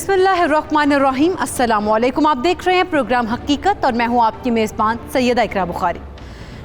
बिस्मिल्लाहिर्रहमानिर्रहीम। अस्सलामुअलैकुम। आप देख रहे हैं प्रोग्राम हकीकत और मैं हूं आपकी मेज़बान सैयदा इकरा बुखारी।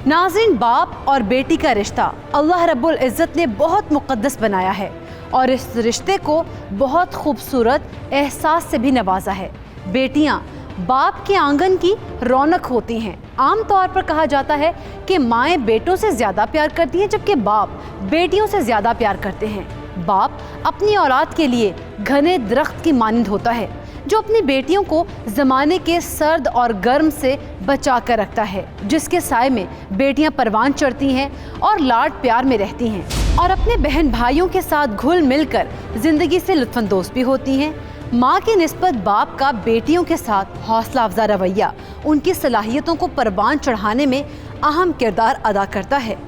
नाज़रीन, बाप और बेटी का रिश्ता अल्लाह रब्बुल इज़्ज़त ने बहुत मुक़द्दस बनाया है और इस रिश्ते को बहुत खूबसूरत एहसास से भी नवाजा है। बेटियाँ बाप के आंगन की रौनक होती हैं। आम तौर पर कहा जाता है कि माएँ बेटों से ज़्यादा प्यार करती हैं जबकि बाप बेटियों से ज़्यादा प्यार करते हैं। बाप अपनी औलाद के लिए घने दरख्त की मानंद होता है जो अपनी बेटियों को ज़माने के सर्द और गर्म से बचा कर रखता है, जिसके साए में बेटियां परवान चढ़ती हैं और लाड प्यार में रहती हैं और अपने बहन भाइयों के साथ घुल मिलकर ज़िंदगी से लुत्फ़अंदोज़ भी होती हैं। माँ की निस्बत बाप का बेटियों के साथ हौसला अफजा रवैया उनकी सलाहियतों को परवान चढ़ाने में अहम किरदार अदा करता है।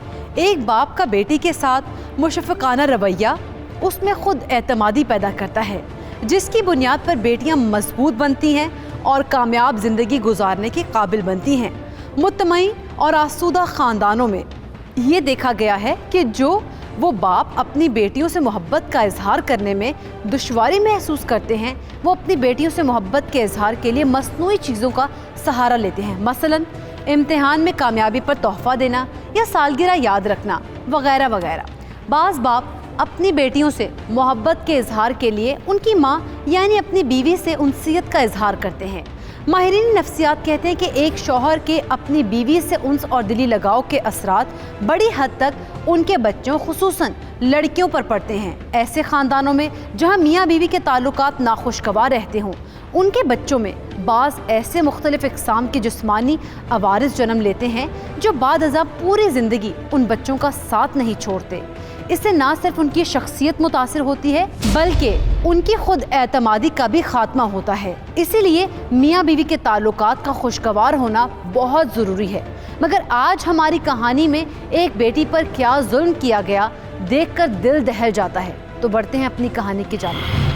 एक बाप का बेटी के साथ मुशफ़क़ाना रवैया उसमें खुद एतमादी पैदा करता है, जिसकी बुनियाद पर बेटियां मजबूत बनती हैं और कामयाब ज़िंदगी गुजारने के काबिल बनती हैं। मुतमईन और आसूदा ख़ानदानों में ये देखा गया है कि जो वो बाप अपनी बेटियों से मोहब्बत का इजहार करने में दुश्वारी महसूस करते हैं, वो अपनी बेटियों से मोहब्बत के इजहार के लिए मसनूई चीज़ों का सहारा लेते हैं। मसलन इम्तिहान में कामयाबी पर तोहफ़ा देना या सालगिरह याद रखना वगैरह वगैरह। बाज़ बाप अपनी बेटियों से मोहब्बत के इजहार के लिए उनकी माँ यानी अपनी बीवी से उनसियत का इजहार करते हैं। माहिरीन नफ्सियात कहते हैं कि एक शौहर के अपनी बीवी से उन्स और दिली लगाव के असरात बड़ी हद तक उनके बच्चों खुसूसन लड़कियों पर पड़ते हैं। ऐसे ख़ानदानों में जहाँ मियाँ बीवी के ताल्लुकात नाखुशगवार रहते हों, उनके बच्चों में बाज़ ऐसे मुख्तलिफ़ इक़साम के जिस्मानी अवारिस जन्म लेते हैं जो बाद अज़ा पूरी ज़िंदगी उन बच्चों का साथ नहीं छोड़ते। इससे ना सिर्फ उनकी शख्सियत मुतासिर होती है बल्कि उनकी खुद एतमादी का भी खात्मा होता है। इसीलिए मियाँ बीवी के ताल्लुकात का खुशगवार होना बहुत ज़रूरी है। मगर आज हमारी कहानी में एक बेटी पर क्या जुल्म किया गया देखकर दिल दहल जाता है। तो बढ़ते हैं अपनी कहानी की जानिब।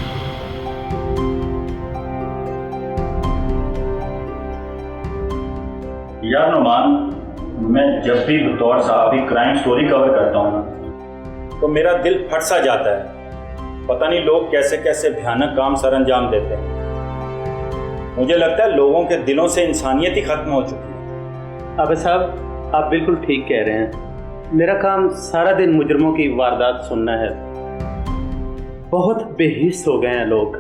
यार नुमान, मैं जब भी बतौर सहाफ़ी क्राइम स्टोरी कवर करता हूँ ना तो मेरा दिल फट सा जाता है। पता नहीं लोग कैसे कैसे भयानक काम सर अंजाम देते हैं। मुझे लगता है लोगों के दिलों से इंसानियत ही खत्म हो चुकी है। अबे साहब, आप बिल्कुल ठीक कह रहे हैं। मेरा काम सारा दिन मुजरमों की वारदात सुनना है। बहुत बेहिस हो गए हैं लोग।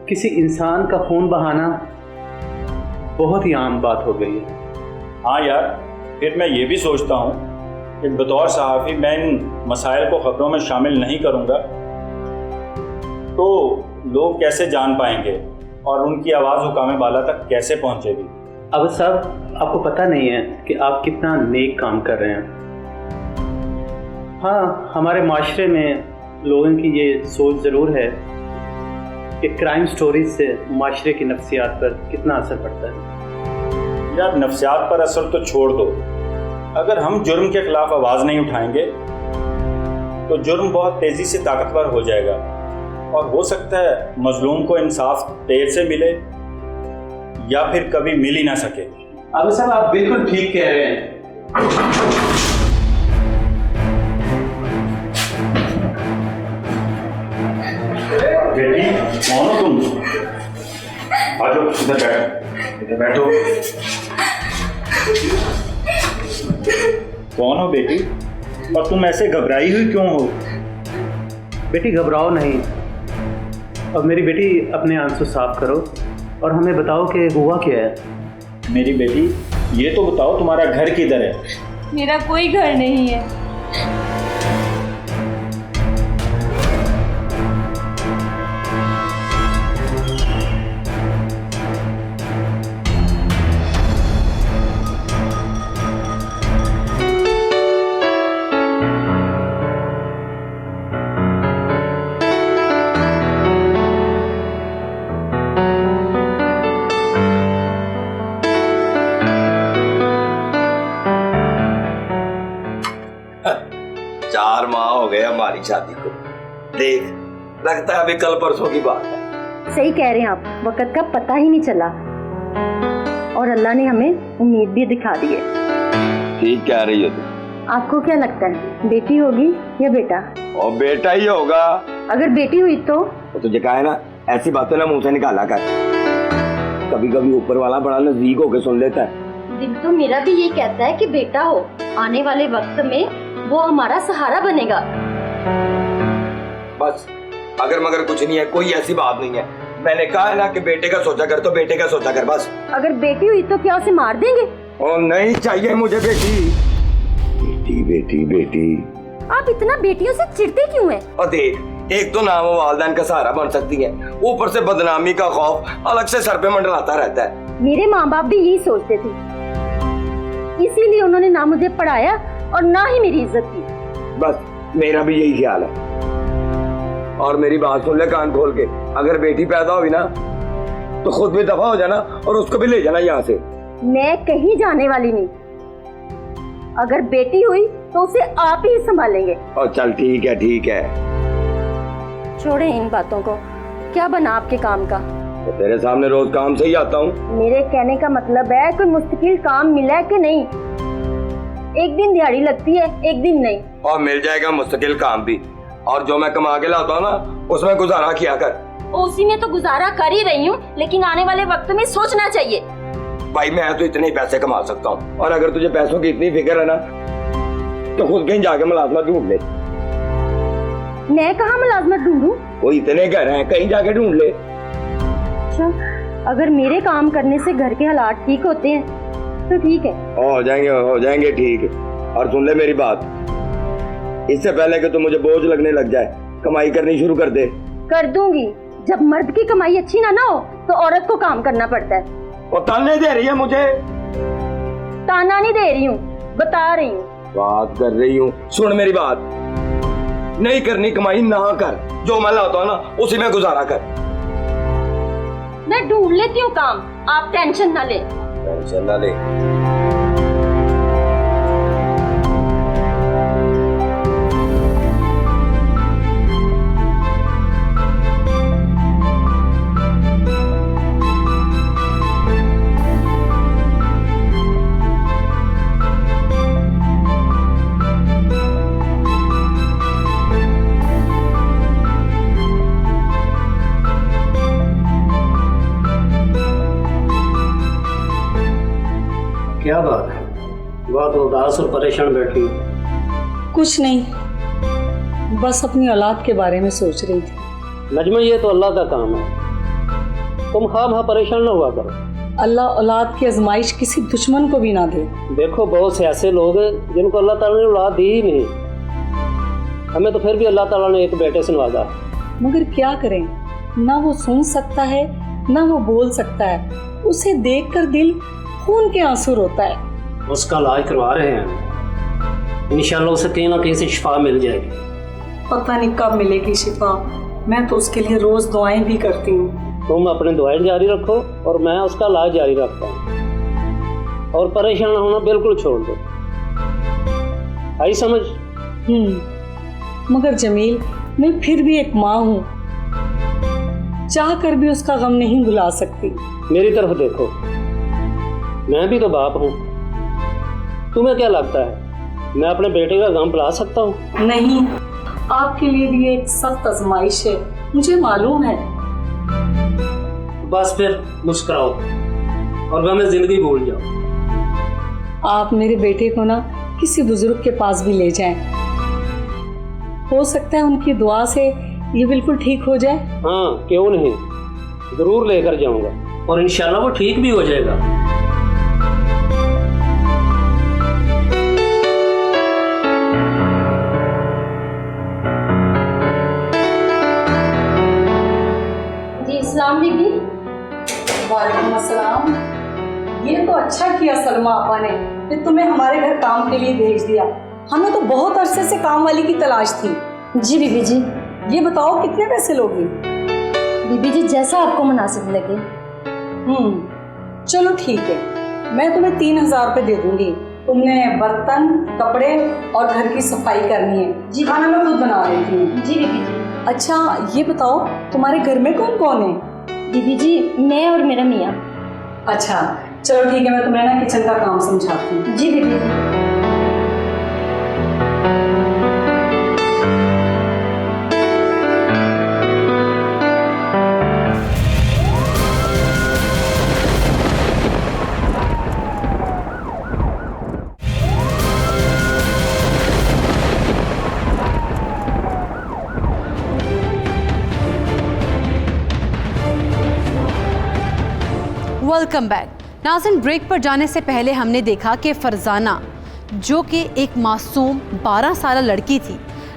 किसी इंसान का खून बहाना बहुत ही आम बात हो गई है। हाँ यार, फिर मैं ये भी सोचता हूँ कि बतौर सहाफ़ी मैं इन मसाइल को ख़बरों में शामिल नहीं करूँगा तो लोग कैसे जान पाएंगे और उनकी आवाज़ हुकाम बाला तक कैसे पहुँचेगी। अब साहब, आपको पता नहीं है कि आप कितना नेक काम कर रहे हैं। हाँ, हमारे माशरे में लोगों की ये सोच ज़रूर है कि क्राइम स्टोरीज से माशरे की नफ्सियात पर कितना असर पड़ता है। यार, नफ्सियात पर असर तो छोड़ दो, अगर हम जुर्म के खिलाफ आवाज़ नहीं उठाएंगे तो जुर्म बहुत तेज़ी से ताकतवर हो जाएगा और हो सकता है मजलूम को इंसाफ देर से मिले या फिर कभी मिल ही ना सके। अब साहब, आप बिल्कुल ठीक कह रहे हैं। बेटी, कौन हो तुम? आ जाओ, इधर बैठो। कौन हो बेटी, और तुम ऐसे घबराई हुई क्यों हो? बेटी, घबराओ नहीं। अब मेरी बेटी, अपने आंसू साफ करो और हमें बताओ कि हुआ क्या है। मेरी बेटी, ये तो बताओ तुम्हारा घर किधर है? मेरा कोई घर नहीं है। हमारी शादी को देख, लगता है अभी कल परसों की बात है। सही कह रहे हैं आप, वक्त का पता ही नहीं चला और अल्लाह ने हमें उम्मीद भी दिखा दी है। ठीक कह रही हो तुम। आपको क्या लगता है, बेटी होगी या बेटा? और बेटा ही होगा। अगर बेटी हुई तो तुझे कहा है ना, ऐसी बातें ना मुंह से निकाला कर। कभी कभी ऊपर वाला बड़ा नजदीक होके सुन लेता है। दिल तो मेरा भी ये कहता है कि बेटा हो, आने वाले वक्त में वो हमारा सहारा बनेगा। बस अगर मगर कुछ नहीं है, कोई ऐसी बात नहीं है। मैंने कहा है ना कि बेटे का सोचा कर, तो बेटे का सोचा कर बस। अगर बेटी हुई तो क्या उसे मार देंगे? और नहीं चाहिए मुझे बेटी। बेटी बेटी बेटी। आप इतना बेटियों से चिढ़ते क्यों हैं? और देख, एक तो ना वो वालिदैन का सहारा बन सकती है, ऊपर से बदनामी का खौफ अलग से सर पे मंडराता रहता है। मेरे माँ बाप भी यही सोचते थे, इसीलिए उन्होंने ना मुझे पढ़ाया और ना ही मेरी इज्जत की। बस मेरा भी यही ख्याल है। और मेरी बात सुन ले कान खोल के, अगर बेटी पैदा हुई ना तो खुद भी दफा हो जाना और उसको भी ले जाना यहाँ से। मैं कहीं जाने वाली नहीं। अगर बेटी हुई तो उसे आप ही संभालेंगे। और चल ठीक है ठीक है। छोड़े इन बातों को, क्या बना आपके काम का? तो तेरे सामने रोज काम से ही आता हूँ। मेरे कहने का मतलब है कोई मुस्तकिल काम मिला है कि नहीं? एक दिन दिहाड़ी लगती है, एक दिन नहीं। और मिल जाएगा मुस्तकिल काम भी, और जो मैं कमा के लाता हूँ ना उसमें गुजारा किया कर। उसी में तो गुजारा कर ही रही हूँ, लेकिन आने वाले वक्त में सोचना चाहिए। भाई मैं तो इतने ही पैसे कमा सकता हूँ, और अगर तुझे पैसों की इतनी फिक्र है ना तो खुद कहीं जाके मुलाजमत ढूंढ ले। मैं कहाँ मुलाजमत ढूंढूं? वो इतने घर हैं, कहीं जाके ढूंढ ले। अच्छा, अगर मेरे काम करने से घर के हालात ठीक होते हैं तो ठीक है। हो जाएंगे ठीक। और सुन ले मेरी बात, इससे पहले कि तू मुझे बोझ लगने लग जाए, कमाई करनी शुरू कर दे। कर दूंगी। जब मर्द की कमाई अच्छी ना हो तो औरत को काम करना पड़ता है। और ताने दे रही है मुझे? ताना नहीं दे रही हूँ, बता रही हूँ। बात कर रही हूँ, सुन मेरी बात। नहीं करनी कमाई ना कर, जो मैं लाता हूँ ना उसी में गुजारा कर। मैं ढूंढ लेती हूँ काम, आप टेंशन ना ले। टेंशन ना ले। क्या बात है, बहुत उदास और परेशान बैठी हूँ? कुछ नहीं, बस अपनी औलाद के बारे में सोच रही थी। नजमा, ये तो अल्लाह का काम है, तुम खामखा परेशान ना हुआ करो। अल्लाह औलाद की आजमाइश किसी दुश्मन को भी ना दे। देखो, बहुत से ऐसे लोग हैं जिनको अल्लाह ताला ने औलाद दी ही नहीं, हमें तो फिर भी अल्लाह ताला ने एक बेटे से नवाजा। मगर क्या करें, ना वो सुन सकता है ना वो बोल सकता है। उसे देखकर दिल खून के आंसू रोता है। उसका इलाज करवा रहे हैं, इंशाल्लाह उसे कहीं ना कहीं से शिफा मिल जाएगी। पता नहीं कब मिलेगी शिफा, मैं तो उसके लिए रोज दुआएं भी करती हूँ। तुम अपनी दुआएं जारी रखो और मैं उसका इलाज जारी रखता हूँ, और परेशान होना बिल्कुल छोड़ दो। आई समझ? मगर जमील, मैं फिर भी एक माँ हूँ, चाह कर भी उसका गम नहीं भुला सकती। मेरी तरफ देखो, मैं भी तो बाप हूँ। तुम्हें क्या लगता है मैं अपने बेटे का गम भुला सकता हूँ? नहीं, आपके लिए भी एक सख्त आजमाइश है, मुझे मालूम है। बस फिर मुस्कुराओ और गम जिंदगी भूल जाओ। आप मेरे बेटे को ना किसी बुजुर्ग के पास भी ले जाएं। हो सकता है उनकी दुआ से ये बिल्कुल ठीक हो जाए। हाँ, क्यों नहीं, जरूर लेकर जाऊंगा और इंशाल्लाह वो ठीक भी हो जाएगा। जी अस्सलाम बीबी। वालेकुम अस्सलाम। ये तो अच्छा किया सलमा आपा ने कि तुम्हें हमारे घर काम के लिए भेज दिया। हमें तो बहुत अरसे से काम वाली की तलाश थी। जी बीबी जी। ये बताओ कितने पैसे लोगी? बीबी जी जैसा आपको मुनासिब लगे। चलो ठीक है, मैं तुम्हें 3000 रुपये दे दूंगी। तुमने बर्तन, कपड़े और घर की सफाई करनी है। जी। खाना मैं खुद बना रही थी। जी बीबी जी। अच्छा ये बताओ तुम्हारे घर में कौन कौन है? बीबी जी मैं और मेरा मियाँ। अच्छा चलो ठीक है, मैं तुम्हें ना किचन का काम समझाती हूँ। जी बीबी जी। Welcome back. नाज़रीन, ब्रेक पर जाने से पहले हमने देखा कि फरजाना, जो कि एक मासूम 12 साल लड़की थी,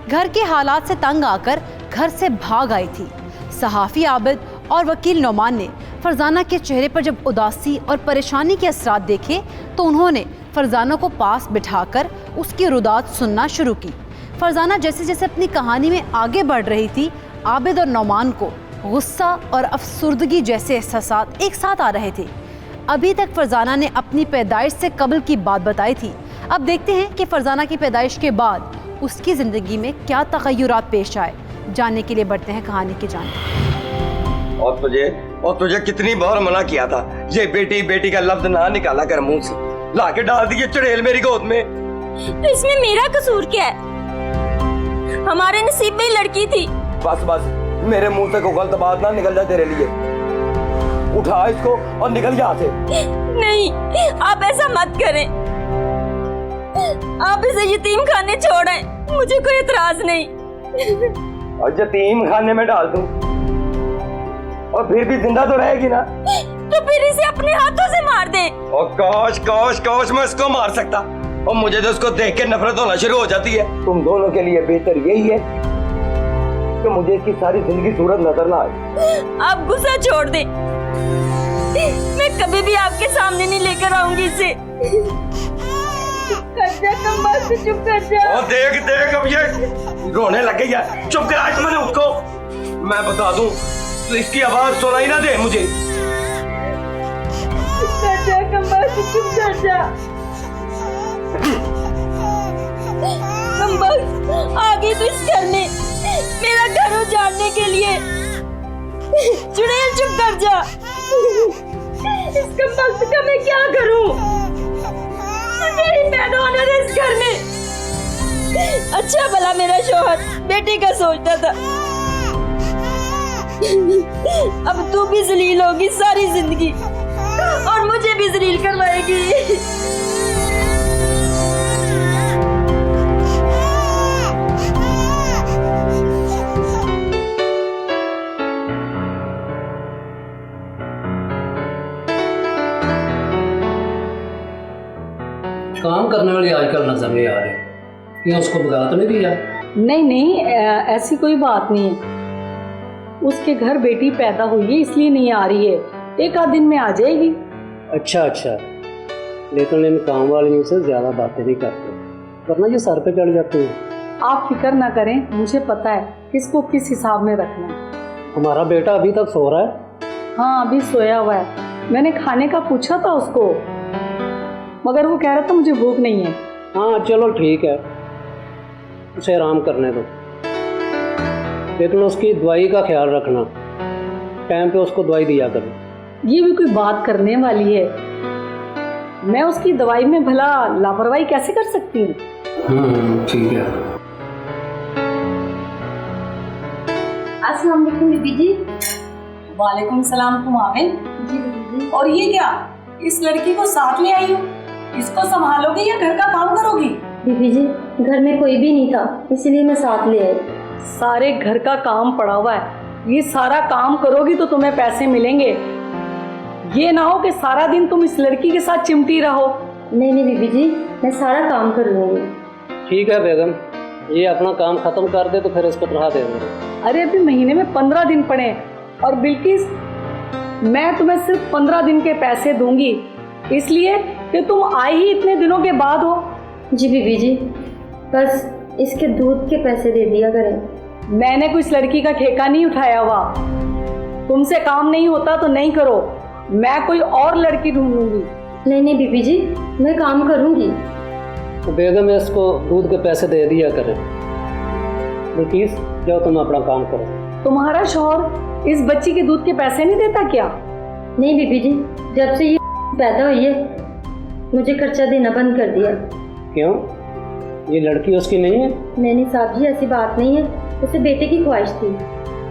घर के हालात से तंग आकर घर से भाग आई थी। सहाफ़ी आबिद और वकील नौमान ने फरजाना के चेहरे पर जब उदासी और परेशानी के असरात देखे तो उन्होंने फरजाना को पास बिठाकर उसकी रुदात सुनना शुरू की। फरजाना जैसे जैसे अपनी कहानी में आगे बढ़ रही थी, आबिद और नौमान को गुस्सा और अफसुर्दगी जैसे एहसासात एक साथ आ रहे थे। अभी तक फरजाना ने अपनी पैदाइश से कबल की बात बताई थी। अब देखते हैं कि फरजाना की पैदाइश के बाद उसकी ज़िंदगी में क्या तग़य्युरात पेश आए। जानने के लिए बढ़ते हैं कहानी की जानिब। और तुझे कितनी बार मना किया था, ये बेटी बेटी का लफ्ज ना निकाला कर मुंह से, लाके डाल दिए चुड़ैल मेरी गोद में। तो इसमें मेरा कसूर क्या है? हमारे नसीब में ही लड़की थी। बस बस, मेरे मुंह से कोई गलत बात ना निकल जाए तेरे लिए। उठा इसको और निकल यहाँ से। नहीं, आप ऐसा मत करें। आप इसे यतीम खाने छोड़ें, मुझे कोई एतराज नहीं। और यतीम खाने में डाल दूं और फिर भी जिंदा तो रहेगी ना? तो फिर इसे अपने हाथों से मार दे। और काश काश काश मैं इसको मार सकता, और मुझे तो उसको देख के नफरत होना शुरू हो जाती है। तुम दोनों के लिए बेहतर यही है कि मुझे इसकी सारी जिंदगी सूरत नजर ना आए। आप गुस्सा छोड़ दे, मैं कभी भी आपके सामने नहीं लेकर आऊंगी इसे। चुप कर जा। और देख देख, अब ये रोने लग गई है। चुप करा मैंने उसको। मैं बता दूं तो इसकी आवाज सुनाई ना दे मुझे। चुप कर जा। आगे तो इस घर में मेरा घर उजाड़ने के लिए। चुड़ैल चुप कर जा। इसका वक्त का मैं क्या करूं? मेरी पैदा होने दे इस घर में। अच्छा भला मेरा शौहर बेटी का सोचता था, अब तू भी जलील होगी सारी जिंदगी और मुझे भी जलील करवाएगी। काम करने वाली आजकल नजर नहीं आ रही, क्या उसको भगा तो नहीं दिया? नहीं, ऐसी कोई बात नहीं है। उसके घर बेटी पैदा हुई है इसलिए नहीं आ रही है, एक आध दिन में आ जाएगी। अच्छा, लेकिन इन काम वालियों से ज़्यादा बातें नहीं करते, वरना ये सर पे चढ़ जाती है। आप फिक्र ना करें, मुझे पता है किसको किस हिसाब में रखना है। हमारा बेटा अभी तक सो रहा है? हाँ, अभी सोया हुआ है। मैंने खाने का पूछा था उसको, मगर वो कह रहा था मुझे भूख नहीं है। हाँ चलो ठीक है, उसे आराम करने दो, लेकिन उसकी दवाई का ख्याल रखना, टाइम पे उसको दवाई दिया करो। ये भी कोई बात करने वाली है? मैं उसकी दवाई में भला लापरवाही कैसे कर सकती हूँ? ठीक है। अस्सलाम वालेकुम बीबी जी। वालेकुम सलाम। तुम आवे? जी बीबी जी। और ये क्या, इस लड़की को साथ ले आई हो? इसको संभालोगी या घर का काम करोगी? बीबी जी, घर में कोई भी नहीं था इसलिए मैं साथ ले आई। सारे घर का काम पड़ा हुआ है, ये सारा काम करोगी तो तुम्हें पैसे मिलेंगे। ये ना हो कि सारा दिन तुम इस लड़की के साथ चिमटी रहो। नहीं बीबी जी, मैं सारा काम कर लूँगी। ठीक है बेगम, ये अपना काम खत्म कर दे तो फिर इसको तनख्वाह दे देंगे। अरे अभी महीने में 15 दिन पड़े हैं, और बिल्किस मैं तुम्हें सिर्फ 15 दिन के पैसे दूंगी, इसलिए कि तुम आई ही इतने दिनों के बाद हो। जी बीबी जी, बस इसके दूध के पैसे दे दिया करें। मैंने कोई इस लड़की का ठेका नहीं उठाया हुआ। तुमसे काम नहीं होता तो नहीं करो, मैं कोई और लड़की ढूंढूंगी। नहीं बीबी जी, मैं काम करूंगी। तो बेगम इसको दूध के पैसे दे दिया करें। प्लीज जाओ, तुम अपना काम करो। तुम्हारा शौहर इस बच्ची के दूध के पैसे नहीं देता क्या? नहीं बीबी जी, जब से ये पैदा हुई है मुझे खर्चा देना बंद कर दिया। क्यों, ये लड़की उसकी नहीं है? नहीं साहब जी, ऐसी बात नहीं है, उसे बेटे की ख्वाहिश थी,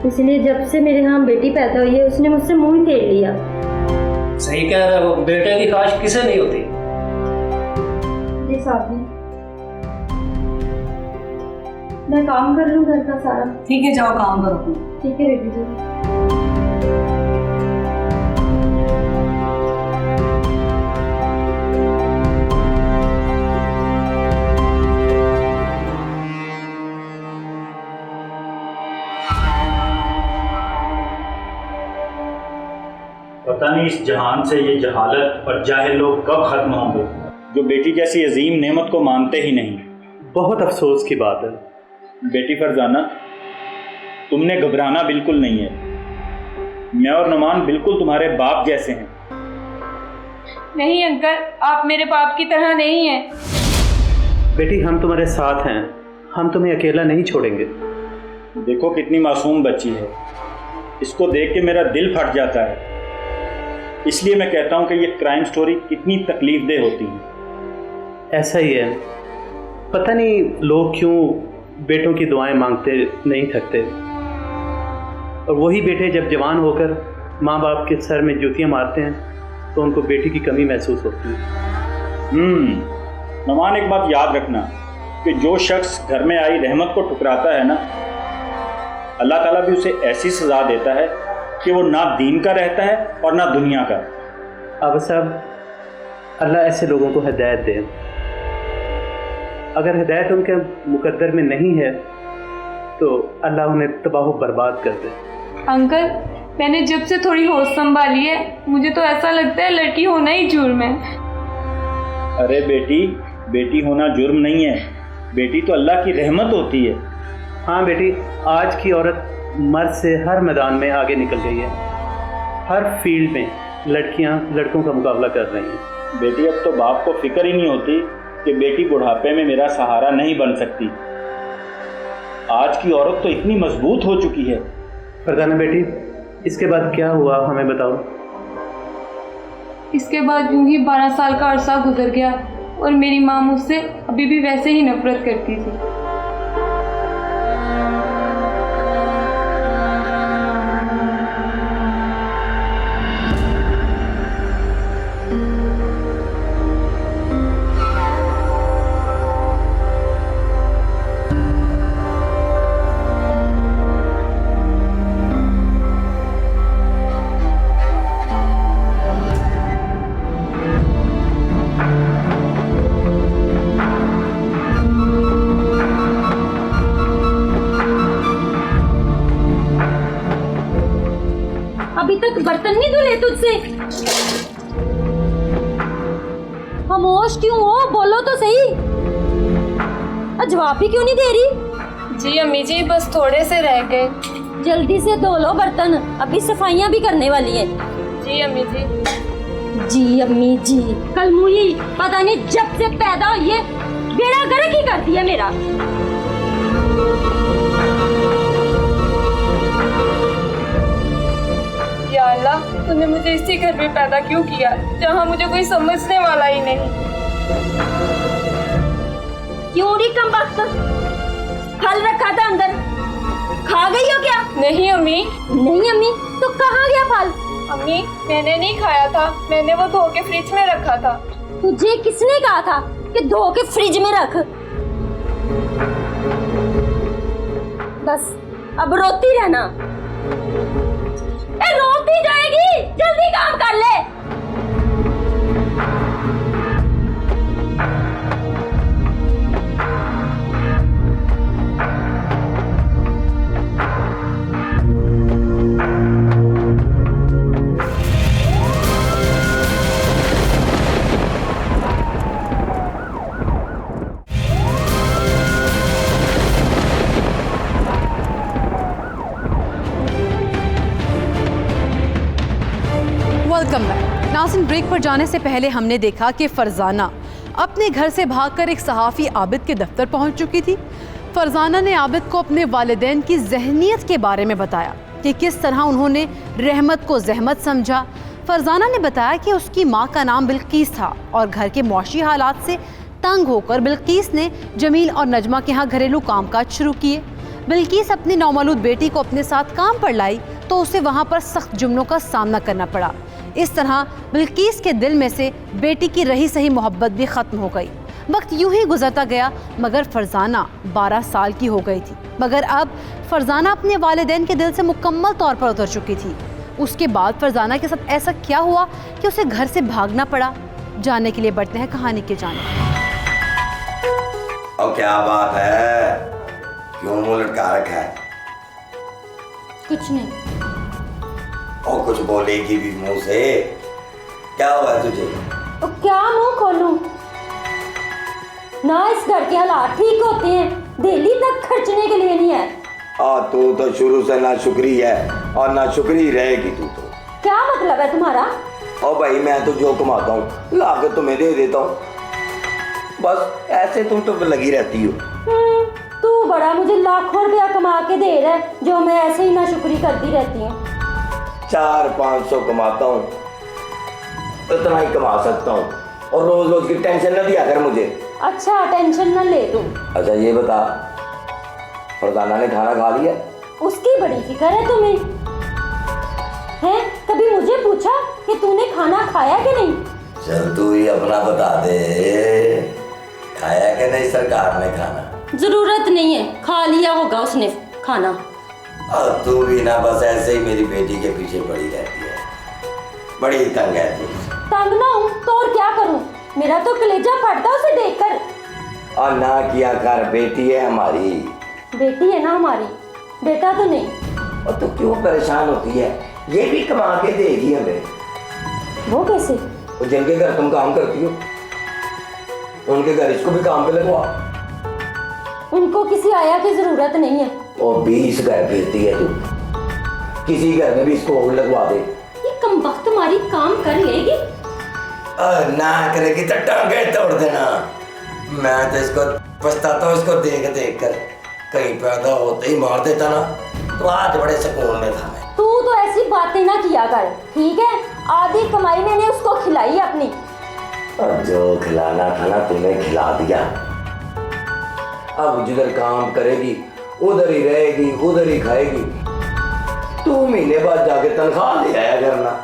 इसलिए जब से मेरे यहाँ बेटी पैदा हुई है उसने मुझसे मुंह ही फेर लिया। सही कह रहा है वो, बेटे की ख्वाहिश किसे नहीं होती। जी साहब जी, मैं काम कर लूँ घर का सारा? ठीक है, जाओ काम करो। ठीक है बेबी जी। पता नहीं इस जहान से ये जहालत और जाहिल लोग कब खत्म होंगे जो बेटी जैसी अजीम नेमत को मानते ही नहीं। बहुत अफसोस की बात है। बेटी फरजाना, तुमने घबराना बिल्कुल नहीं है। मैं और नुमान बिल्कुल तुम्हारे बाप जैसे हैं। नहीं अंकल, आप मेरे बाप की तरह नहीं हैं। बेटी हम तुम्हारे साथ हैं, हम तुम्हें अकेला नहीं छोड़ेंगे। देखो कितनी मासूम बच्ची है, इसको देख के मेरा दिल फट जाता है। इसलिए मैं कहता हूँ कि ये क्राइम स्टोरी कितनी तकलीफदेह होती है। ऐसा ही है, पता नहीं लोग क्यों बेटों की दुआएं मांगते नहीं थकते, और वही बेटे जब जवान होकर माँ बाप के सर में जूतियाँ मारते हैं तो उनको बेटी की कमी महसूस होती है। नुमान, एक बात याद रखना कि जो शख्स घर में आई रहमत को ठुकराता है ना, अल्लाह ताला भी उसे ऐसी सज़ा देता है कि वो ना दीन का रहता है और ना दुनिया का। अब सब अल्लाह ऐसे लोगों को हिदायत दे। अगर हिदायत उनके मुकद्दर में नहीं है तो अल्लाह उन्हें तबाह बर्बाद कर दे। अंकल, मैंने जब से थोड़ी होश संभाली है, मुझे तो ऐसा लगता है लड़की होना ही जुर्म है। अरे बेटी होना जुर्म नहीं है, बेटी तो अल्लाह की रहमत होती है। हाँ बेटी, आज की औरत मर्द से हर मैदान में आगे निकल गई है। हर फील्ड में लड़कियां लड़कों का मुकाबला कर रही हैं। बेटी, अब तो बाप को फिक्र ही नहीं होती कि बेटी बुढ़ापे में मेरा सहारा नहीं बन सकती। आज की औरत तो इतनी मजबूत हो चुकी है। फरजाना बेटी, इसके बाद क्या हुआ हमें बताओ। इसके बाद यूं ही 12 साल का अरसा गुजर गया और मेरी माँ मुझसे अभी भी वैसे ही नफरत करती थी। अभी तक बर्तन नहीं धुले तुझसे। खामोश क्यों हो, बोलो तो सही। जवाब भी क्यों नहीं दे रही? जी अम्मी जी, बस थोड़े से रह गए। जल्दी से धो लो बर्तन, अभी सफाइयाँ भी करने वाली है। जी अम्मी जी। जी अम्मी जी, कल मुई पता नहीं जब से पैदा हुई है बेड़ा गर्क ही कर दिया मेरा। या अल्लाह, तूने मुझे इसी घर में पैदा क्यों किया जहाँ मुझे कोई समझने वाला ही नहीं। क्यों री कम वक्त, फल रखा था अंदर, खा गई हो क्या? नहीं अम्मी। नहीं अम्मी, तो कहाँ गया फल? अम्मी, मैंने नहीं खाया था, मैंने वो धो के फ्रिज में रखा था। तुझे किसने कहा था कि धो के फ्रिज में रख? बस अब रोती रहना। रोती जाएगी, जल्दी काम कर ले। Welcome back. नाज़रीन, ब्रेक पर जाने से पहले हमने देखा कि फरजाना अपने घर से भागकर एक सहाफ़ी आबिद के दफ्तर पहुंच चुकी थी। फरजाना ने आबिद को अपने वालिदैन की जहनीत के बारे में बताया कि किस तरह उन्होंने रहमत को जहमत समझा। फरजाना ने बताया कि उसकी माँ का नाम बिल्कीस था और घर के मौशी हालात से तंग होकर बिल्कीस ने जमील और नजमा के यहाँ घरेलू कामकाज शुरू किए। बिल्कीस अपनी नौमौलूद बेटी को अपने साथ काम पर लाई तो उसे वहाँ पर सख्त जुम्लों का सामना करना पड़ा। इस तरह बिल्कीस के दिल में से बेटी की रही सही मोहब्बत भी ख़त्म हो गई। वक्त यूं ही गुजरता गया मगर फरजाना 12 साल की हो गई थी। मगर अब फरजाना अपने वालिदैन के दिल से मुकम्मल तौर पर उतर चुकी थी। उसके बाद फरजाना के साथ ऐसा क्या हुआ कि उसे घर से भागना पड़ा? जानने के लिए बढ़ते हैं कहानी के जाने। और क्या बात है, क्यों मुंह लटका रखा है? कुछ नहीं। और कुछ बोलेगी भी मुंह से? क्या हुआ तुझे? तो क्या मुंह खोलूं? ना इस घर के हालात ठीक होते हैं, दिल्ली तक खर्चने के लिए नहीं है। तू तो शुरू से ना शुक्री है और ना शुक्री रहेगी तू तो। क्या मतलब है तुम्हारा? और भाई मैं तो जो कमाता हूँ ला के तुम्हें दे देता हूँ, बस ऐसे तुम तो लगी रहती हो। तू बड़ा मुझे लाखों रुपया कमा के दे रहा है, जो मैं ऐसे ही ना शुक्री करती रहती हूँ। 400-500 कमाता हूँ, इतना ही कमा सकता हूँ, और रोज रोज की टेंशन न दिया कर मुझे। अच्छा टेंशन न ले तू। अच्छा ये बता, फरजाना ने खाना खा लिया? उसकी बड़ी फिक्र है तुम्हें, हैं? कभी मुझे पूछा कि तूने खाना खाया कि नहीं? चल तू ही अपना बता दे, खाया कि नहीं सरकार ने खाना? जरूरत नहीं है, खा लिया होगा उसने खाना। और तू भी ना बस ऐसे ही मेरी बेटी के पीछे पड़ी रहती है, बड़ी तंग है तू। तंग ना हूँ तो और क्या करूँ, मेरा तो कलेजा फटता उसे देखकर। और ना किया कर, बेटी है हमारी। बेटी है ना हमारी, बेटा तो नहीं। और तू क्यों परेशान होती है? ये भी कमा के देगी हमें। वो कैसे? और जिनके घर तुम काम करती हो उनके घर इसको भी काम पे लगवा। उनको किसी आया की जरूरत नहीं है। और 20 घर भेजती है तू, किसी घर में भी इसको लगवा दे। ये कमबख्त हमारी काम कर लेगी? ना करेगी तो टांगे तोड़ देना। मैं तो इसको पछताता हूँ, इसको देख देख कर, कहीं पैदा होते ही मार देता ना तो आज बड़े सुकून में था मैं। तू तो ऐसी बातें ना किया कर, ठीक है? आधी कमाई मैंने उसको खिलाई अपनी। और जो खिलाना था ना तूने खिला दिया। अब जिधर काम करेगी उधर ही रहेगी, उधर ही खाएगी। तू महीने बाद जाके तनख्वाह ले आया करना।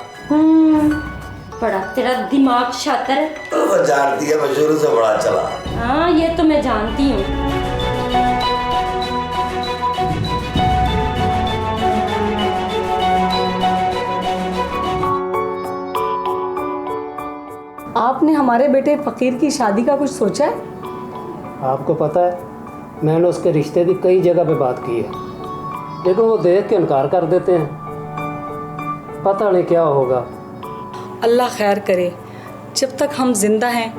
बड़ा तेरा दिमाग शातिर है। तो वो जानती है मैं शुरू से बड़ा चला। हाँ ये तो मैं जानती हूँ। आपने हमारे बेटे फकीर की शादी का कुछ सोचा है? आपको पता है, मैंने उसके रिश्ते की कई जगह पे बात की है, लेकिन वो देख के इनकार कर देते हैं। पता नहीं क्या होगा। अल्लाह खैर करे, जब तक हम जिंदा हैं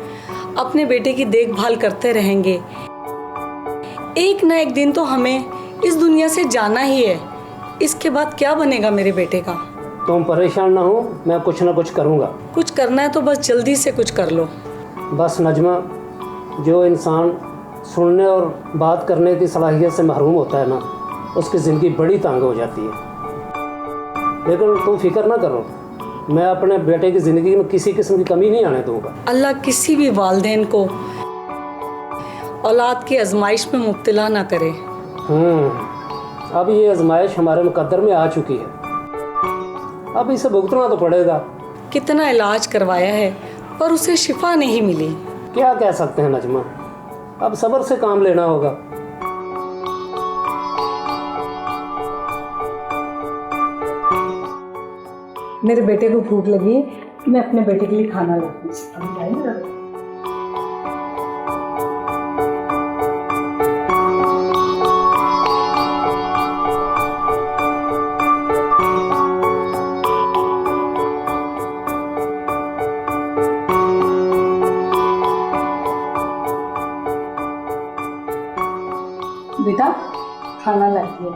अपने बेटे की देखभाल करते रहेंगे। एक ना एक दिन तो हमें इस दुनिया से जाना ही है। इसके बाद क्या बनेगा मेरे बेटे का? तुम परेशान ना हो, मैं कुछ ना कुछ करूँगा। कुछ करना है तो बस जल्दी से कुछ कर लो। बस नजमा, जो इंसान सुनने और बात करने की सलाहियत से महरूम होता है ना, उसकी ज़िंदगी बड़ी तंग हो जाती है। लेकिन तुम फिक्र ना करो, मैं अपने बेटे की ज़िंदगी में किसी किस्म की कमी नहीं आने दूंगा। अल्लाह किसी भी वालिदैन को औलाद की आजमाइश में मुब्तला ना करे। अब ये आजमाइश हमारे मुकद्दर में आ चुकी है, अब इसे भुगतना तो पड़ेगा। कितना इलाज करवाया है पर उसे शिफा नहीं मिली। क्या कह सकते हैं नजमा, अब सब्र से काम लेना होगा। मेरे बेटे को भूख लगी है, मैं अपने बेटे के लिए खाना लाती हूँ। बेटा खाना लाती है।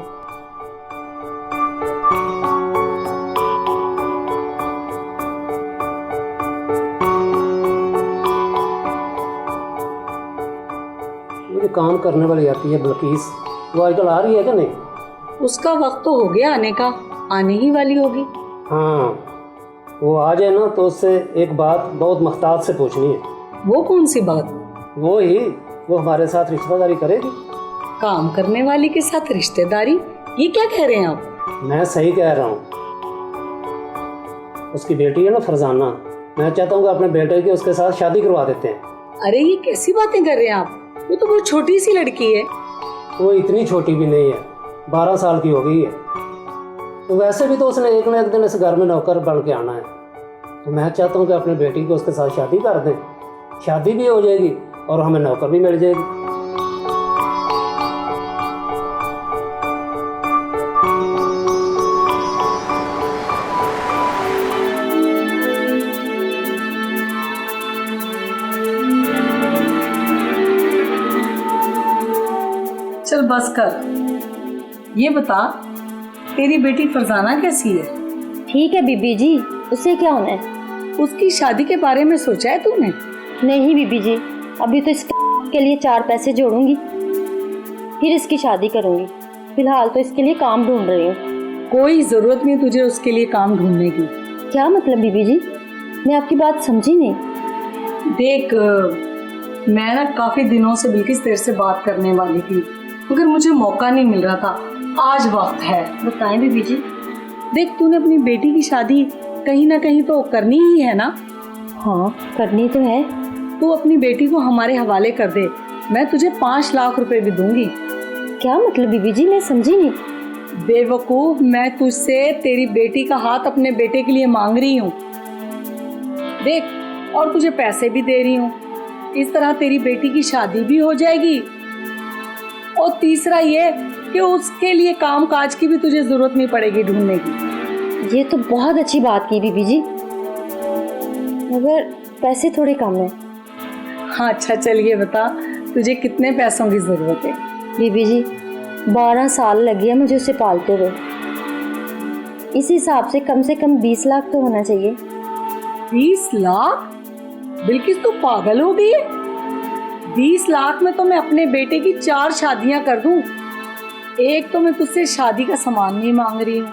मुझे काम करने वाली आती है बल्कीस, वो आजकल आ रही है कि नहीं? उसका वक्त तो हो गया आने का, आने ही वाली होगी। हाँ, वो आ जाए ना तो उससे एक बात बहुत मख्तात से पूछनी है। वो कौन सी बात? वो हमारे साथ रिश्तेदारी करेगी। काम करने वाली के साथ रिश्तेदारी? ये क्या कह रहे हैं आप? मैं सही कह रहा हूँ। उसकी बेटी है ना फरजाना, मैं चाहता हूँ कि अपने बेटे की उसके साथ शादी करवा देते हैं। अरे ये कैसी बातें कर रहे हैं आप? वो तो बहुत छोटी सी लड़की है। वो इतनी छोटी भी नहीं है, 12 साल की हो गई है। तो वैसे भी तो उसने एक ना एक दिन इस घर में नौकर बन के आना है। तो मैं चाहता हूँ कि अपने बेटी को उसके साथ शादी कर दें, शादी भी हो जाएगी और हमें नौकर भी मिल जाएगी। चल बस कर। ये बता, तेरी बेटी फरजाना कैसी है? ठीक है बीबी जी, उससे क्या होना है? उसकी शादी के बारे में सोचा है तूने? नहीं बीबी जी, अभी तो इसके लिए 4 पैसे जोड़ूंगी, फिर इसकी शादी करूंगी। फिलहाल तो इसके लिए काम ढूंढ रही हूँ। कोई जरूरत नहीं तुझे उसके लिए काम ढूंढने की। क्या मतलब बीबी जी? मैं आपकी बात समझी नहीं। देख, मैं ना काफी दिनों से बिल्किस तेरे से बात करने वाली थी, मगर मुझे मौका नहीं मिल रहा था। आज वक्त है। बताएं बीबी जी। देख, तूने अपनी बेटी की शादी कहीं ना कहीं तो करनी ही है ना? हाँ करनी तो है। तू अपनी बेटी को हमारे हवाले कर दे, मैं तुझे 5 लाख रुपए भी दूंगी। क्या मतलब बीबी जी? मैं समझी नहीं। बेवकूफ, मैं तुझसे तेरी बेटी का हाथ अपने बेटे के लिए मांग रही हूँ। देख, और तुझे पैसे भी दे रही हूँ। इस तरह तेरी बेटी की शादी भी हो जाएगी, और तीसरा ये कि उसके लिए काम काज की भी तुझे जरूरत नहीं पड़ेगी ढूंढने की। ये तो बहुत अच्छी बात की बीबी जी, मगर पैसे थोड़े कम है। हाँ अच्छा, चलिए बता, तुझे कितने पैसों की जरूरत है? बीबी जी 12 साल लगे हैं मुझे उसे पालते हुए। इस हिसाब से कम 20 लाख तो होना चाहिए। 20 लाख? बिल्किस तू पागल हो गई है? 20 लाख में तो मैं अपने बेटे की 4 शादियां कर दूं। एक तो मैं तुझसे शादी का सामान नहीं मांग रही हूँ,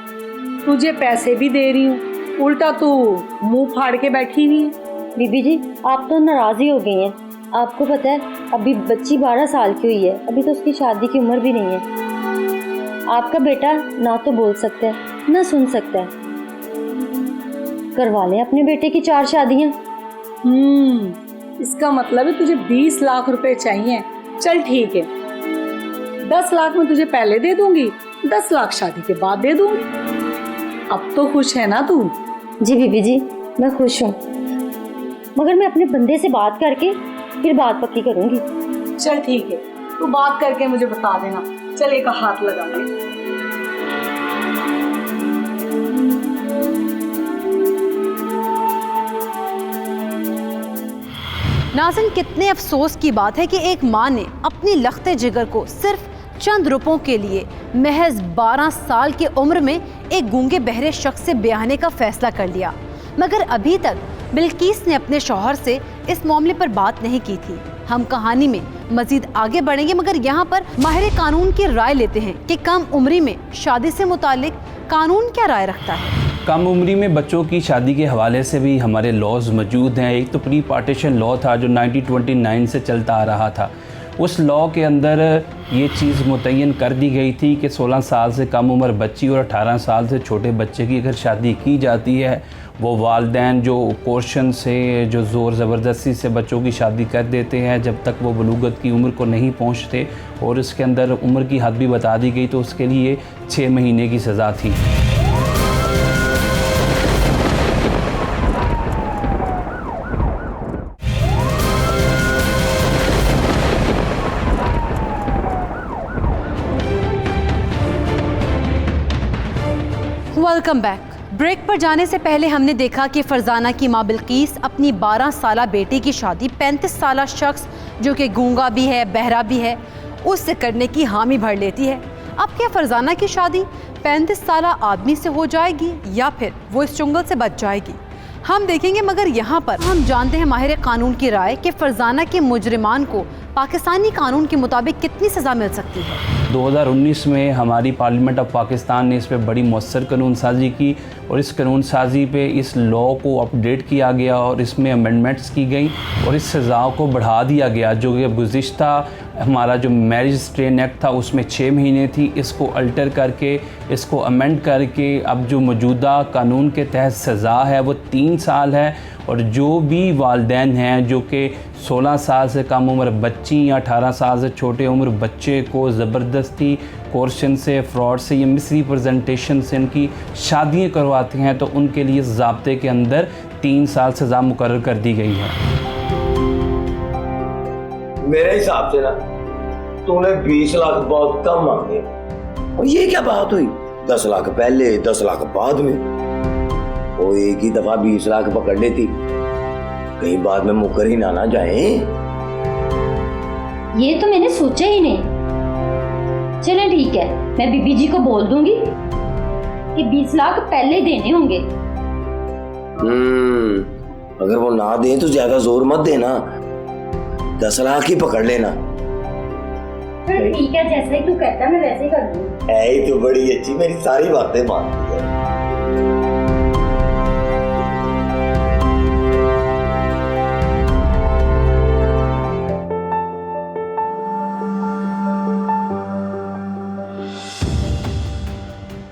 तुझे पैसे भी दे रही हूँ, उल्टा तू मुंह फाड़ के बैठी हुई है। बीबी जी आप तो नाराज ही हो गई हैं। आपको पता है अभी बच्ची 12 साल की हुई है, अभी तो उसकी शादी की उम्र भी नहीं है। आपका बेटा ना तो बोल सकता है ना सुन सकता है। करवा लें अपने बेटे की 4 शादियां। इसका मतलब है तुझे 20 लाख रुपए चाहिए। चल ठीक है, 10 लाख में तुझे पहले दे दूंगी, 10 लाख शादी के बाद दे दूंगी। अब तो खुश है ना तू? जी बीबी जी मैं खुश हूँ, मगर मैं अपने बंदे से बात करके फिर बात पक्की करूंगी। चल ठीक है, तू बात करके मुझे बता देना। चल एक हाथ लगा ले। नाज़रीन, कितने अफसोस की बात है कि एक माँ ने अपनी लख्ते जिगर को सिर्फ चंद रुपयों के लिए महज 12 साल की उम्र में एक गूंगे बहरे शख्स से ब्याहने का फैसला कर लिया, मगर अभी तक बिल्किस ने अपने शौहर से इस मामले पर बात नहीं की थी। हम कहानी में मजीद आगे बढ़ेंगे, मगर यहाँ पर माहिर कानून की राय लेते हैं कि कम उम्री में शादी से मुतालिक कानून क्या राय रखता है। कम उम्री में बच्चों की शादी के हवाले से भी हमारे लॉज मौजूद हैं। एक तो प्री पार्टीशन लॉ था जो 1929 से चलता आ रहा था। उस लॉ के अंदर ये चीज़ मुतय्यन कर दी गई थी कि 16 साल से कम उम्र बच्ची और 18 साल से छोटे बच्चे की अगर शादी की जाती है, वो वालिदैन जो कोर्शन से, जो ज़ोर ज़बरदस्ती से बच्चों की शादी कर देते हैं जब तक वो बलूगत की उम्र को नहीं पहुँचते, और इसके अंदर उम्र की हद भी बता दी गई, तो उसके लिए 6 महीने की सज़ा थी। Welcome back. ब्रेक पर जाने से पहले हमने देखा कि फरजाना की मां बिल्किस अपनी 12 साला बेटी की शादी 35 साला शख्स जो कि गूंगा भी है, बहरा भी है, उससे करने की हामी भर लेती है। अब क्या फरजाना की शादी 35 साला आदमी से हो जाएगी या फिर वो इस चुंगल से बच जाएगी, हम देखेंगे। मगर यहाँ पर हम जानते हैं माहिर कानून की राय कि फरजाना के मुजरिमान को पाकिस्तानी कानून के मुताबिक कितनी सज़ा मिल सकती है। 2019 में हमारी पार्लियामेंट ऑफ पाकिस्तान ने इस पर बड़ी मौसर कानून साजी की, और इस कानून साजी पे इस लॉ को अपडेट किया गया और इसमें अमेंडमेंट्स की गई और इस सज़ा को बढ़ा दिया गया। जो कि गुज़िश्ता हमारा जो मैरिज स्ट्रेन एक्ट था उसमें 6 महीने थी, इसको अल्टर करके, इसको अमेंड करके अब जो मौजूदा कानून के तहत सज़ा है वो 3 साल है। और जो भी वालिदैन हैं जो कि 16 साल से कम उम्र बच्ची या 18 साल से छोटे उम्र बच्चे को ज़बरदस्ती, कोर्शन से, फ्रॉड से या मिसरिप्रेजेंटेशन से इनकी शादियाँ करवाते हैं, तो उनके लिए ज़ाब्ते के अंदर 3 साल सज़ा मुकर्रर कर दी गई है। मेरे हिसाब से ना तूने 20 लाख बहुत कम मांगे। और ये क्या बात हुई? 10 लाख पहले, 10 लाख बाद में। वो एक ही दफा 20 लाख पकड़ लेती, कहीं बाद में मुकर ही ना जाए। ये तो मैंने सोचा ही नहीं। चलें ठीक है, मैं बीबी जी को बोल दूंगी कि 20 लाख पहले देने होंगे। अगर वो ना दे तो ज्यादा जोर मत देना, 10 लाख ही पकड़ लेना। फिर ठीक है, जैसा ही तू कहता है मैं वैसे ही कर दूंगी। है ही तो बड़ी अच्छी, मेरी सारी बातें मानती है।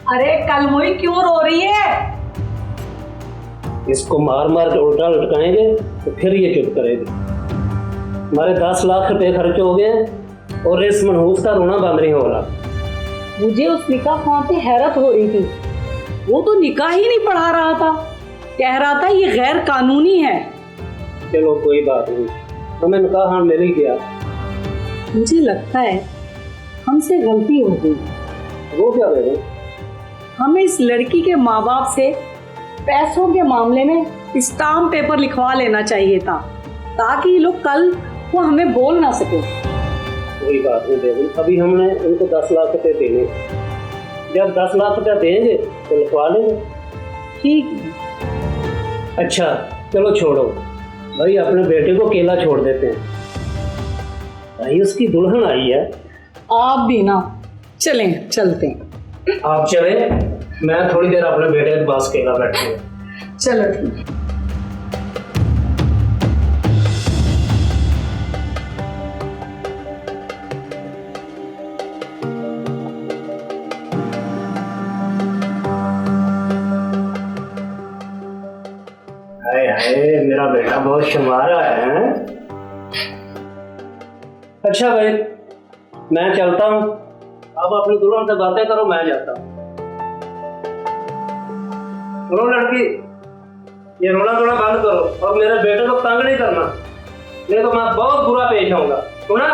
अरे कलमुई क्यों रो रही है? इसको मार मार के उल्टा लटकाएंगे तो फिर ये चुप करेगी। हमारे 10 लाख रुपए खर्च हो गए और इस मनहूस का रोना बंद नहीं हो रहा। मुझे उस निकाह खां पे हैरत हो रही थी, वो तो निकाह ही नहीं पढ़ा रहा था, कह रहा था ये गैर कानूनी है। चलो कोई बात नहीं, हमें निकाह हाँ मिल ही गया। मुझे लगता है हमसे गलती हो गई। वो क्या करें? हमें इस लड़की के माँ बाप से पैसों के मामले में स्टाम्प पेपर लिखवा लेना चाहिए था, ताकि ये लोग कल वो हमें बोल ना सके। कोई बात नहीं बेगम, अभी हमने उनको 10 लाख रुपए देने, जब 10 लाख रुपया देंगे तो लिखवा लेंगे। ठीक है। अच्छा चलो छोड़ो भाई, अपने बेटे को अकेला छोड़ देते हैं भाई, उसकी दुल्हन आई है। आप भी ना चलें, चलते हैं। आप चले, मैं थोड़ी देर अपने बेटे के पास अकेला बैठूंगा। चलो ठीक है। हाय हाय, मेरा बेटा बहुत शर्मारा है। अच्छा भाई, मैं चलता हूँ, अब अपनी दुल्हन से बातें करो, मैं जाता हूँ। सुनो लड़की, ये रोना धोना बंद करो और मेरे बेटे को तंग नहीं करना, नहीं तो मैं बहुत बुरा पेश आऊंगा। सुना?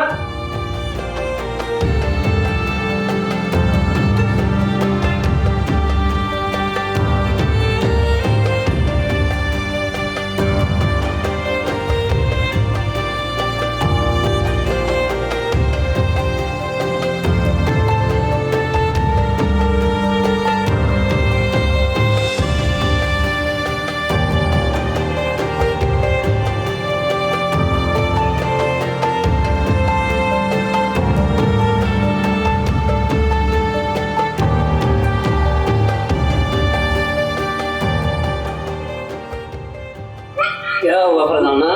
क्या हुआ फरजाना?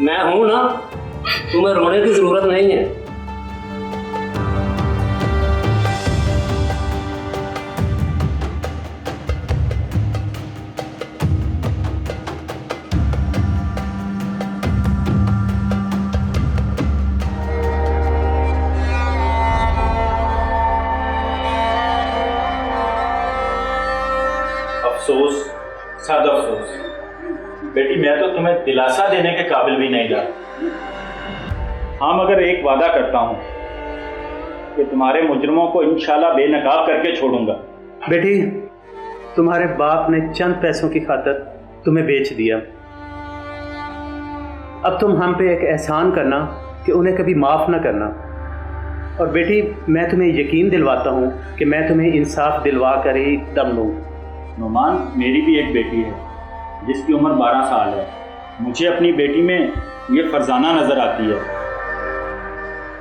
मैं हूं ना, तुम्हें रोने की जरूरत नहीं है। अफसोस, सद अफसोस बेटी, मैं तो तुम्हें दिलासा देने के काबिल भी नहीं रहा। हाँ, मगर एक वादा करता हूँ कि तुम्हारे मुजरिमों को इंशाल्लाह बेनकाब करके छोड़ूंगा। बेटी, तुम्हारे बाप ने चंद पैसों की खातिर तुम्हें बेच दिया। अब तुम हम पे एक एहसान करना कि उन्हें कभी माफ़ ना करना। और बेटी, मैं तुम्हें यकीन दिलवाता हूँ कि मैं तुम्हें इंसाफ दिलवा कर ही दम लूँगा। नुमान, मेरी भी एक बेटी है जिसकी उम्र 12 साल है। मुझे अपनी बेटी में ये फरजाना नज़र आती है,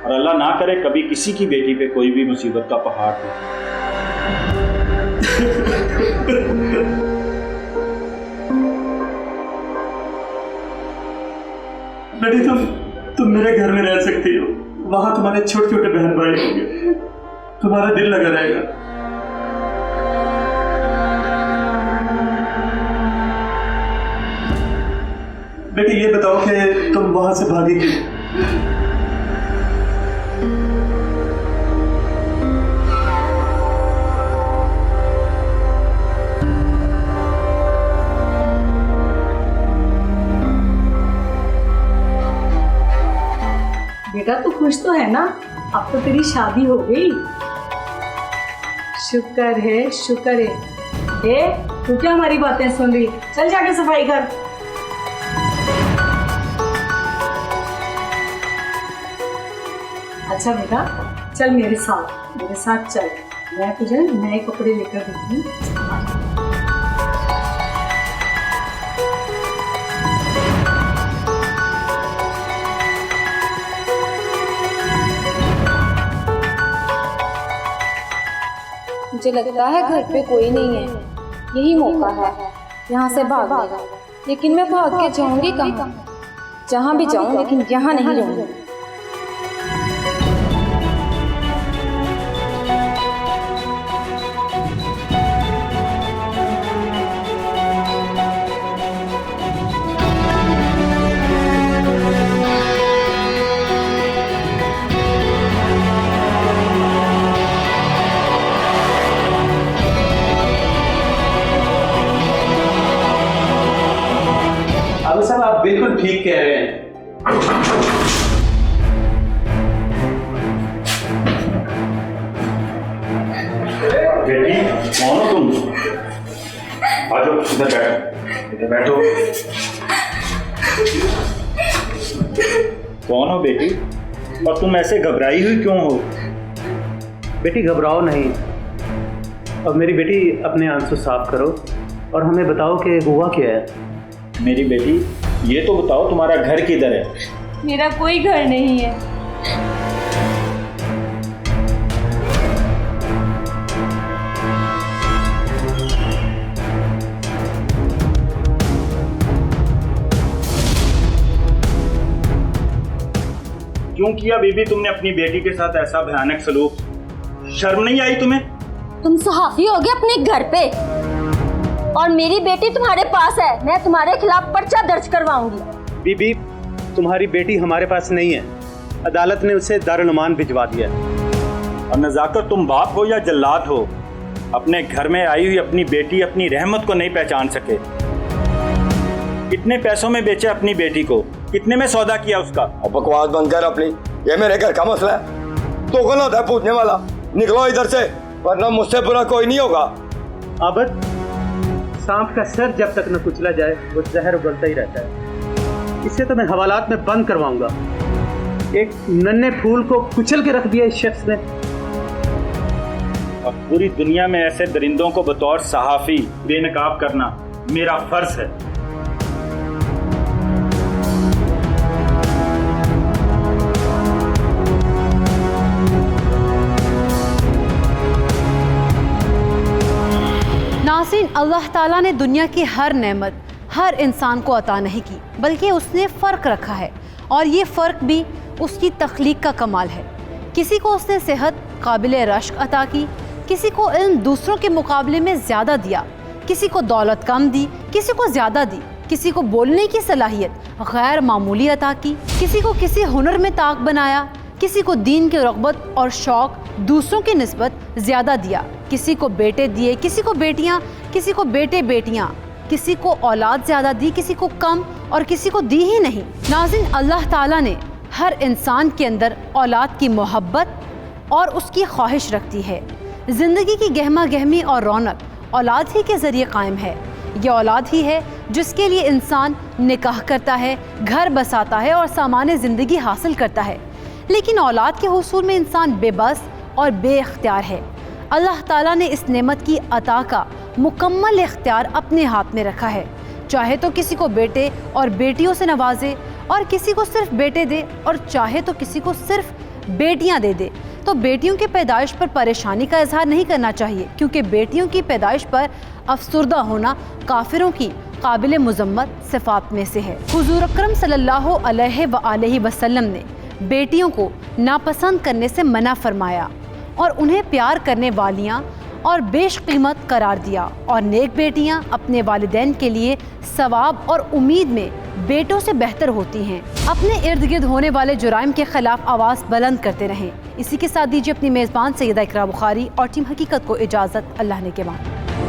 और अल्लाह ना करे कभी किसी की बेटी पे कोई भी मुसीबत का पहाड़ हो। बेटी, तुम मेरे घर में रह सकती हो, वहां तुम्हारे छोटे छोटे बहन भाई होंगे, तुम्हारा दिल लगा रहेगा। बेटी, ये बताओ कि तुम वहां से भागी क्यों? बेटा तू खुश तो है ना? अब तो तेरी शादी हो गई। शुक्र है, शुक्र है। ए, तू क्या हमारी बातें सुन रही? चल जाके सफाई कर। अच्छा बेटा, चल मेरे साथ चल, मैं तुझे नए कपड़े लेकर दूंगी। मुझे लगता है घर पे कोई नहीं है, यही मौका है यहाँ से भागने का। लेकिन मैं भाग के जाऊंगी कहाँ? जहाँ भी जाऊँ लेकिन यहाँ नहीं रहूँगी। अब साहब आप बिल्कुल ठीक कह रहे हैं। बेटी कौन हो तुम? आ जाओ इधर बैठो। कौन हो बेटी, और तुम ऐसे घबराई हुई क्यों हो? बेटी घबराओ नहीं। अब मेरी बेटी अपने आंसू साफ करो और हमें बताओ कि हुआ क्या है। मेरी बेटी ये तो बताओ तुम्हारा घर किधर है? मेरा कोई घर नहीं है। क्यों किया बीबी तुमने अपनी बेटी के साथ ऐसा भयानक सलूक? शर्म नहीं आई तुम्हें? तुम सहाफी हो गए अपने घर पे और मेरी बेटी तुम्हारे पास है। मैं तुम्हारे खिलाफ पर्चा दर्ज करवाऊंगी। बीबी तुम्हारी बेटी हमारे पास नहीं है, अदालत ने उसे दारुल-अमान भिजवा दिया। और नज़ाकत तुम बाप हो या जल्लाद हो, अपने घर में आई हुई अपनी बेटी अपनी रहमत को नहीं पहचान सके। कितने पैसों में बेचे अपनी बेटी को, कितने में सौदा किया उसका? अब बकवास बंद कर अपनी, ये मेरे घर का मसला है, तो गलत है पूछने वाला। निकलो इधर से, वरना मुझसे बुरा कोई नहीं होगा। अबद सांप का सर जब तक न कुचला जाए वो जहर उगलता ही रहता है। इसे तो मैं हवालात में बंद करवाऊंगा। एक नन्हे फूल को कुचल के रख दिया इस शख्स ने। और पूरी दुनिया में ऐसे दरिंदों को बतौर सहाफी बेनकाब करना मेरा फर्ज है। नाज़रीन, अल्लाह ताला ने दुनिया की हर नेमत हर इंसान को अता नहीं की, बल्कि उसने फ़र्क रखा है और ये फ़र्क भी उसकी तख्लीक का कमाल है। किसी को उसने सेहत काबिल रश्क अता की, किसी को इल्म दूसरों के मुकाबले में ज़्यादा दिया, किसी को दौलत कम दी, किसी को ज़्यादा दी, किसी को बोलने की सलाहियत गैर मामूली अता की, किसी को किसी हुनर में ताक बनाया, किसी को दीन की रग़बत और शौक़ दूसरों की निस्बत ज़्यादा दिया, किसी को बेटे दिए, किसी को बेटियाँ, किसी को बेटे बेटियाँ, किसी को औलाद ज़्यादा दी, किसी को कम और किसी को दी ही नहीं। नाज़रीन, अल्लाह ताला ने हर इंसान के अंदर औलाद की मोहब्बत और उसकी ख्वाहिश रखती है। ज़िंदगी की गहमा गहमी और रौनक औलाद ही के ज़रिए कायम है। ये औलाद ही है जिसके लिए इंसान निकाह करता है, घर बसाता है और सामान्य ज़िंदगी हासिल करता है। लेकिन औलाद के हुसूल में इंसान बेबस और बेख्तियार है। अल्लाह ताला ने इस नेमत की अता का मुकम्मल इख्तियार अपने हाथ में रखा है। चाहे तो किसी को बेटे और बेटियों से नवाजे और किसी को सिर्फ बेटे दे, और चाहे तो किसी को सिर्फ बेटियां दे दे। तो बेटियों की पैदाइश पर परेशानी का इजहार नहीं करना चाहिए, क्योंकि बेटियों की पैदाइश पर अफसुर्दा होना काफिरों की काबिल मुज़म्मत सिफ़ात में से है। हुज़ूर अकरम सल्लल्लाहु अलैहि वसल्लम ने बेटियों को नापसंद करने से मना फरमाया और उन्हें प्यार करने वालियाँ और बेशकीमत करार दिया, और नेक बेटियाँ अपने वालिदैन के लिए सवाब और उम्मीद में बेटों से बेहतर होती हैं। अपने इर्द गिर्द होने वाले जुराइम के खिलाफ आवाज़ बुलंद करते रहें। इसी के साथ दीजिए अपनी मेज़बान सैयदा इकरा बुखारी और टीम हकीकत को इजाज़त। अल्लाह ने के बाद।